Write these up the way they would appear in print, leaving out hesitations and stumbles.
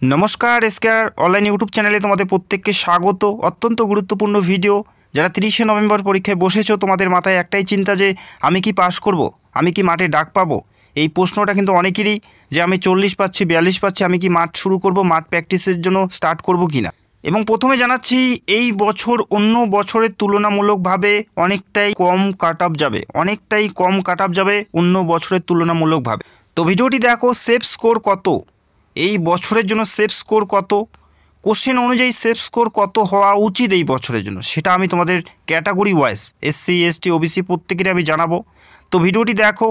नमस्कार SKR online YouTube चैनले तुम्हारे प्रत्येक स्वागत। अत्यंत गुरुत्वपूर्ण भिडियो যারা 30 নভেম্বর পরীক্ষায় বসেছো তোমাদের মাথায় একটাই চিন্তা যে আমি কি পাস করব, আমি কি মাঠে ডাক পাবো। এই প্রশ্নটা কিন্তু অনেকেরই যে আমি 40 পাচ্ছি 42 পাচ্ছি, আমি কি মাঠ শুরু করব, মাঠ প্র্যাকটিসের জন্য স্টার্ট করব কিনা। এবং প্রথমে জানাচ্ছি এই বছর অন্য বছরের তুলনামূলকভাবে অনেকটাই কম কাট অফ যাবে, অনেকটাই কম কাট অফ যাবে অন্য বছরের তুলনামূলকভাবে। তো ভিডিওটি দেখো সেফ স্কোর কত, এই বছরের জন্য সেফ স্কোর কত, কোশ্চেন অনুযায়ী সেফ স্কোর কত হওয়া উচিত এই বছরের জন্য, সেটা আমি তোমাদের category wise SC ST OBC প্রত্যেকেরই আমি জানাবো। তো ভিডিওটি দেখো,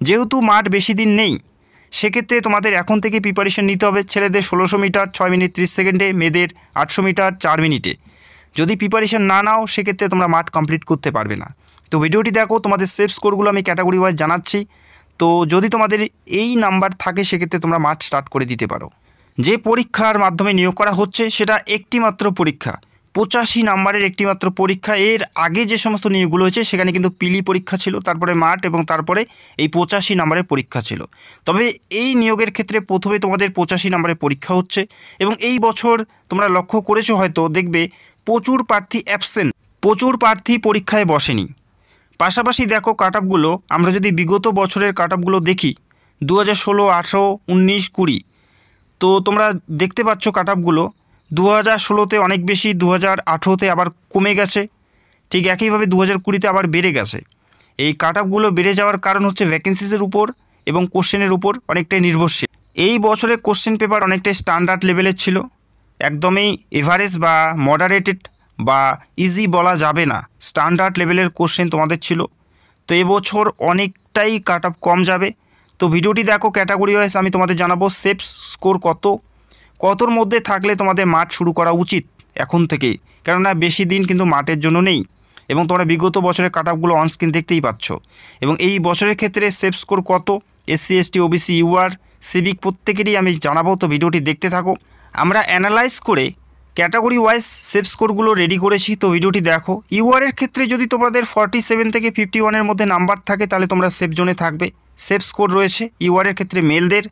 যেহেতু মাঠ বেশি দিন নেই সেক্ষেত্রে তোমাদের এখন থেকে প্রিপারেশন নিতে হবে। ছেলেদের 1600 মিটার 6 মিনিট 30 সেকেন্ডে, মেয়েদের 800 মিটার 4 মিনিটে। যদি প্রিপারেশন না নাও সেক্ষেত্রে তোমরা মাঠ কমপ্লিট করতে পারবে না। তো ভিডিওটি দেখো, তোমাদের সেফ স্কোরগুলো আমি ক্যাটাগরি ওয়াইজ জানাচ্ছি। তো যদি তোমাদের এই নাম্বার থাকে সেক্ষেত্রে তোমরা মাঠ স্টার্ট করে দিতে পারো। যে পরীক্ষার মাধ্যমে নিয়োগ করা হচ্ছে সেটা একটি মাত্র পরীক্ষা, 85 নাম্বারের একটি মাত্র পরীক্ষা। এর আগে যে সমস্ত নিয়োগগুলো হয়েছে সেখানে কিন্তু পিলি পরীক্ষা ছিল, তারপরে মাঠ এবং তারপরে এই 85 নাম্বারের পরীক্ষা ছিল। তবে এই নিয়োগের ক্ষেত্রে প্রথমে তোমাদের 85 নাম্বারের পরীক্ষা হচ্ছে। এবং এই বছর তোমরা লক্ষ্য করেছো হয়তো, দেখবে প্রচুর প্রার্থী অ্যাবসেন্ট, প্রচুর প্রার্থী পরীক্ষায় বসেনি। পাশাপাশি দেখো কাট অফগুলো, আমরা যদি বিগত বছরের কাট অফগুলো দেখি 2016, 18, 19, 20, তো তোমরা দেখতে পাচ্ছ কাট অফগুলো 2016তে অনেক বেশি, 2018তে আবার কমে গেছে, ঠিক একইভাবে 2020তে আবার বেড়ে গেছে। এই কাট অফগুলো বেড়ে যাওয়ার কারণ হচ্ছে ভ্যাকেন্সিসের উপর এবং কোশ্চেনের উপর অনেকটাই নির্ভরশীল। এই বছরের কোশ্চেন পেপার অনেকটাই স্ট্যান্ডার্ড লেভেলের ছিল, একদমই এভারেজ বা মডারেটেড বা ইজি বলা যাবে না, স্ট্যান্ডার্ড লেভেলের কোশ্চেন তোমাদের ছিল। তো এবছর অনেকটাই কাট অফ কম যাবে। তো ভিডিওটি দেখো ক্যাটাগরি ওয়াইজ আমি তোমাদের জানাবো সেফ স্কোর কতর মধ্যে থাকলে তোমাদের মাঠ শুরু করা উচিত এখন থেকেই, কেননা বেশি দিন কিন্তু মাঠের জন্য নেই। এবং তোমরা বিগত বছরের কাট অফগুলো অনস্ক্রিন দেখতেই পাচ্ছ। এবং এই বছরের ক্ষেত্রে সেফ স্কোর কত SC ST OBC UR civic প্রত্যেকেরই আমি জানাবো। তো ভিডিওটি দেখতে থাকো। আমরা অ্যানালাইজ করে ক্যাটাগরি ওয়াইজ সেফ স্কোরগুলো রেডি করেছি। তো ভিডিওটি দেখো। ইউআরের ক্ষেত্রে যদি তোমাদের 47 থেকে 51-এর মধ্যে নাম্বার থাকে তাহলে তোমরা সেফ জোনে থাকবে, সেফ স্কোর রয়েছে ইউআরের ক্ষেত্রে মেলদের।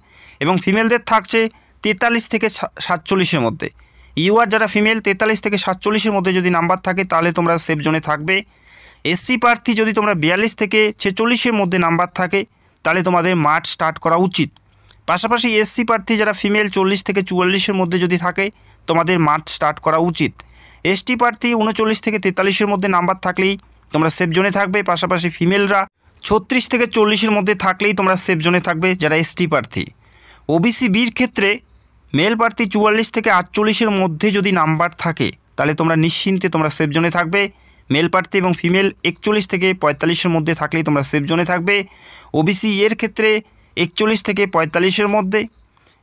এবং ফিমেলদের থাকছে 43 থেকে 47-এর মধ্যে। ইউআর যারা ফিমেল 43 থেকে 47-এর মধ্যে যদি নাম্বার থাকে তাহলে তোমরা সেফ জোনে থাকবে। SC প্রার্থী যদি তোমরা 42 থেকে 46-এর মধ্যে নাম্বার থাকে তাহলে তোমাদের মাঠ স্টার্ট করা উচিত। পাশাপাশি SC প্রার্থী যারা ফিমেল 40 থেকে 44-এর মধ্যে যদি থাকে তোমাদের মাঠ স্টার্ট করা উচিত। ST প্রার্থী 39 থেকে 43-এর মধ্যে নাম্বার থাকলেই তোমরা সেফ জোনে থাকবে। পাশাপাশি ফিমেলরা 36 থেকে 40-এর মধ্যে থাকলেই তোমরা সেফ জোনে থাকবে যারা ST প্রার্থী। OBC বির ক্ষেত্রে মেল প্রার্থী 44 থেকে 48-এর মধ্যে যদি নাম্বার থাকে তাহলে তোমরা নিশ্চিন্তে তোমরা সেফ জোনে থাকবে। মেল প্রার্থী এবং ফিমেল 41 থেকে 45-এর মধ্যে থাকলেই তোমরা সেফ জোনে থাকবে। OBC এর ক্ষেত্রে 41 থেকে 45-এর মধ্যে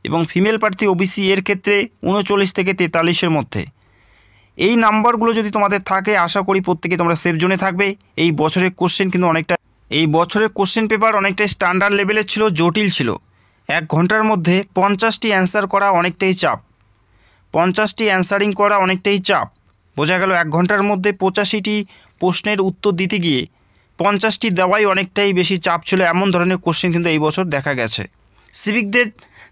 এবং ফিমেল প্রার্থী OBC এর ক্ষেত্রে 39 থেকে 43-এর মধ্যে। এই নাম্বারগুলো যদি তোমাদের থাকে আশা করি প্রত্যেকে তোমরা সেফ জোনে থাকবে। এই বছরের কোশ্চেন কিন্তু এই বছরের কোশ্চেন পেপার অনেকটাই স্ট্যান্ডার্ড লেভেলের ছিল, জটিল ছিল। 1 ঘন্টার মধ্যে 50টি অ্যান্সার করা অনেকটাই চাপ, 50টি অ্যান্সারিং করা অনেকটাই চাপ। বোঝা গেল 1 ঘন্টার মধ্যে 85টি প্রশ্নের উত্তর দিতে গিয়ে 50টি দেওয়াই অনেকটাই বেশি চাপ ছিল। এমন ধরনের কোশ্চেন কিন্তু এই বছর দেখা গেছে।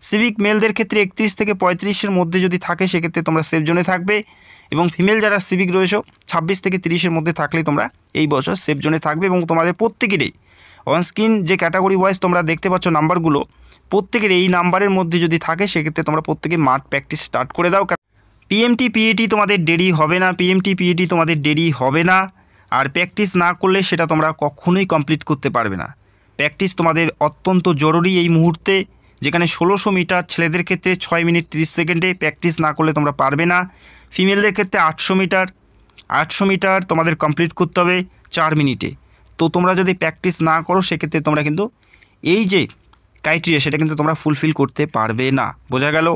সিভিক মেলদের ক্ষেত্রে 31 থেকে 35-এর মধ্যে যদি থাকে সেক্ষেত্রে তোমরা সেফ জোনে থাকবে। এবং ফিমেল যারা সিভিক রয়েছে 26 থেকে 30-এর মধ্যে থাকলেই তোমরা এই বছর সেফ জোনে থাকবে। এবং তোমাদের প্রত্যেকেরই অনস্ক্রিন যে ক্যাটাগরি ওয়াইজ তোমরা দেখতে পাচ্ছ নাম্বারগুলো, প্রত্যেকের এই নাম্বারের মধ্যে যদি থাকে সেক্ষেত্রে তোমরা প্রত্যেকে মাঠ প্র্যাকটিস স্টার্ট করে দাও। PMT PAT তোমাদের দেরি হবে না, PMT PAT তোমাদের দেরি হবে না। আর প্র্যাকটিস না করলে সেটা তোমরা কখনোই কমপ্লিট করতে পারবে না। প্র্যাকটিস তোমাদের অত্যন্ত জরুরি এই মুহূর্তে, যেখানে 1600 মিটার ছেলেদের ক্ষেত্রে 6 মিনিট 30 সেকেন্ডে প্র্যাকটিস না করলে তোমরা পারবে না। ফিমেলদের ক্ষেত্রে 800 মিটার তোমাদের কমপ্লিট করতে হবে 4 মিনিটে। তো তোমরা যদি প্র্যাকটিস না করো সেক্ষেত্রে তোমরা কিন্তু এই যে ক্রাইটেরিয়া সেটা কিন্তু তোমরা ফুলফিল করতে পারবে না। বোঝা গেল?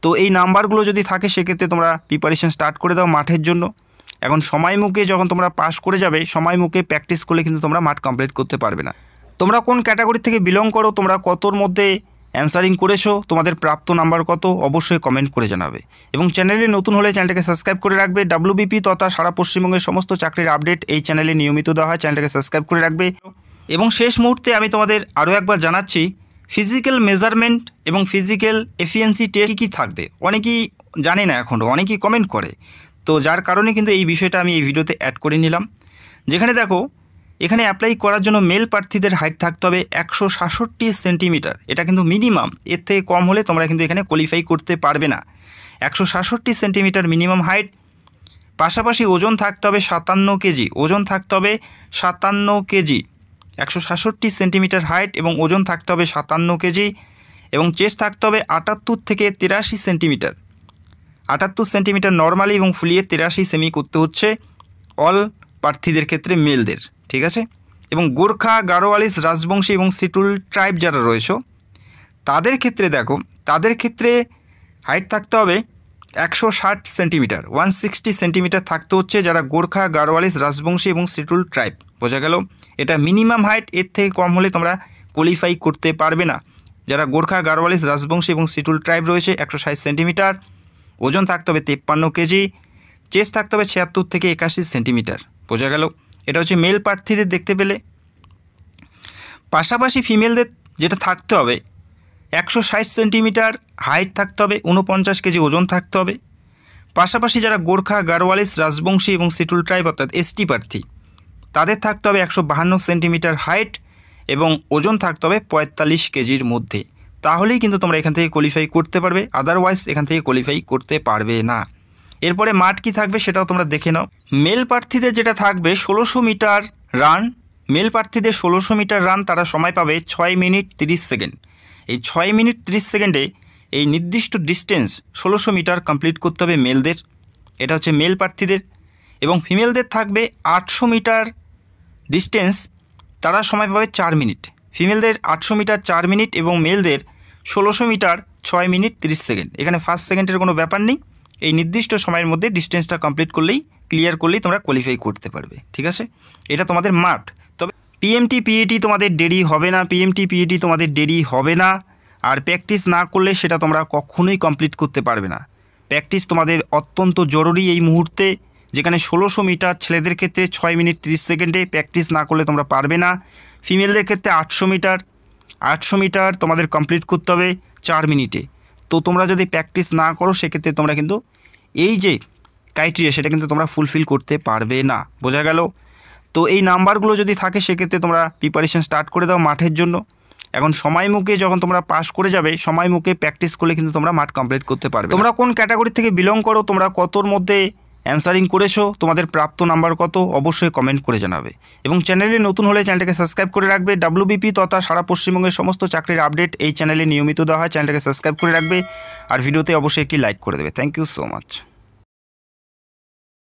তো এই নাম্বারগুলো যদি থাকে সেক্ষেত্রে তোমরা প্রিপারেশন স্টার্ট করে দাও মাঠের জন্য। এখন সময় মুখে যখন তোমরা পাস করে যাবে, সময় মুখে প্র্যাকটিস করলে কিন্তু তোমরা মাঠ কমপ্লিট করতে পারবে না। তোমরা কোন ক্যাটাগরি থেকে বিলং করো, তোমরা কতর মধ্যে অ্যান্সারিং করেছো, তোমাদের প্রাপ্ত নাম্বার কত, অবশ্যই কমেন্ট করে জানাবে। এবং চ্যানেলে নতুন হলে চ্যানেলটাকে সাবস্ক্রাইব করে রাখবে। WBP তথা সারা পশ্চিমবঙ্গের সমস্ত চাকরির আপডেট এই চ্যানেলে নিয়মিত দেওয়া হয়, চ্যানেলটাকে সাবস্ক্রাইব করে রাখবে। এবং শেষ মুহূর্তে আমি তোমাদের আরও একবার জানাচ্ছি ফিজিক্যাল মেজারমেন্ট এবং ফিজিক্যাল এফিসিয়েন্সি টেস্ট কী থাকবে অনেকেই জানে না এখনও, অনেকেই কমেন্ট করে। তো যার কারণে কিন্তু এই বিষয়টা আমি এই ভিডিওতে অ্যাড করে নিলাম। যেখানে দেখো এখানে অ্যাপ্লাই করার জন্য মেল প্রার্থীদের হাইট থাকতে হবে 167 সেন্টিমিটার। এটা কিন্তু মিনিমাম, এর থেকে কম হলে তোমরা কিন্তু এখানে কোয়ালিফাই করতে পারবে না। 167 সেন্টিমিটার মিনিমাম হাইট। পাশাপাশি ওজন থাকতে হবে 57 কেজি, ওজন থাকতে হবে 57 কেজি। 167 সেন্টিমিটার হাইট এবং ওজন থাকতে হবে 57 কেজি এবং চেস্ট থাকতে হবে 78 থেকে 83 সেন্টিমিটার। 78 সেন্টিমিটার নর্মালি এবং ফুলিয়ে 83 সেমি করতে হচ্ছে অল প্রার্থীদের ক্ষেত্রে মেলদের, ঠিক আছে। এবং গোর্খা, গারোয়ালিস, রাজবংশী এবং সিটুল ট্রাইব যারা রয়েছে তাদের ক্ষেত্রে দেখো, তাদের ক্ষেত্রে হাইট থাকতে হবে 160 সেন্টিমিটার, 160 সেন্টিমিটার থাকতে হচ্ছে যারা গোর্খা, গারোয়ালিস, রাজবংশী এবং সিটুল ট্রাইব। বোঝা গেল? এটা মিনিমাম হাইট, এর থেকে কম হলে তোমরা কোয়ালিফাই করতে পারবে না। যারা গোর্খা, গারোয়ালিস, রাজবংশী এবং সিটুল ট্রাইব রয়েছে 160 সেন্টিমিটার, ওজন থাকতে হবে 53 কেজি, চেস্ট থাকতে হবে 76 থেকে 81 সেন্টিমিটার। বোঝা গেল? এটা হচ্ছে মেল প্রার্থীদের দেখতে পেলে। পাশাপাশি ফিমেলদের যেটা থাকতে হবে 160 সেন্টিমিটার হাইট থাকতে হবে, 49 কেজি ওজন থাকতে হবে। পাশাপাশি যারা গোর্খা, গারোয়ালিস, রাজবংশী এবং সিটুল ট্রাইব অর্থাৎ এসটি প্রার্থী তাদের থাকতে হবে 152 সেন্টিমিটার হাইট এবং ওজন থাকতে হবে 45 কেজির মধ্যে। তাহলেই কিন্তু তোমরা এখান থেকে কোয়ালিফাই করতে পারবে, আদারওয়াইজ এখান থেকে কোয়ালিফাই করতে পারবে না। এরপরে মাঠ কী থাকবে সেটাও তোমরা দেখে নাও। মেল প্রার্থীদের যেটা থাকবে 1600 মিটার রান। মেল প্রার্থীদের 1600 মিটার রান তারা সময় পাবে 6 মিনিট 30 সেকেন্ড। এই 6 মিনিট 30 সেকেন্ডে এই নির্দিষ্ট ডিস্টেন্স 1600 মিটার কমপ্লিট করতে হবে মেলদের। এটা হচ্ছে মেল প্রার্থীদের। এবং ফিমেলদের থাকবে 800 মিটার ডিস্টেন্স, তারা সময় পাবে 4 মিনিট। ফিমেলদের 800 মিটার 4 মিনিট এবং মেলদের 1600 মিটার 6 মিনিট 30 সেকেন্ড। এখানে ফার্স্ট সেকেন্ডের কোনো ব্যাপার নেই, এই নির্দিষ্ট সময়ের মধ্যে ডিস্টেন্সটা কমপ্লিট করলেই, ক্লিয়ার করলেই তোমরা কোয়ালিফাই করতে পারবে, ঠিক আছে। এটা তোমাদের মাঠ। তবে পিএমটি পিএটি তোমাদের দেরি হবে না, পিএমটি পিএটি তোমাদের দেরি হবে না। আর প্র্যাকটিস না করলে সেটা তোমরা কখনোই কমপ্লিট করতে পারবে না। প্র্যাকটিস তোমাদের অত্যন্ত জরুরি এই মুহূর্তে, যেখানে 1600 মিটার ছেলেদের ক্ষেত্রে 6 মিনিট 30 সেকেন্ডে প্র্যাকটিস না করলে তোমরা পারবে না। ফিমেলদের ক্ষেত্রে 800 মিটার তোমাদের কমপ্লিট করতে হবে 4 মিনিটে। তো তোমরা যদি প্র্যাকটিস না করো সেক্ষেত্রে তোমরা কিন্তু এই যে ক্রাইটেরিয়া সেটা কিন্তু তোমরা ফুলফিল করতে পারবে না। বোঝা গেল? তো এই নাম্বারগুলো যদি থাকে সেক্ষেত্রে তোমরা প্রিপারেশন স্টার্ট করে দাও মাঠের জন্য। এখন সময় মুখে যখন তোমরা পাস করে যাবে, সময় মুখে প্র্যাকটিস করলে কিন্তু তোমরা মাঠ কমপ্লিট করতে পারবে। তোমরা কোন ক্যাটাগরি থেকে বিলং করো, তোমরা কতর মধ্যে অ্যান্সারিং করেছো, তোমাদের প্রাপ্ত নাম্বার কত, অবশ্যই কমেন্ট করে জানাবে। এবং চ্যানেলে নতুন হলে চ্যানেলটাকে সাবস্ক্রাইব করে রাখবে। WBP তথা সারা পশ্চিমবঙ্গের সমস্ত চাকরির আপডেট এই চ্যানেলে নিয়মিত দেওয়া হয়, চ্যানেলটাকে সাবস্ক্রাইব করে রাখবে আর ভিডিওতে অবশ্যই একটি লাইক করে দেবে। Thank you so much.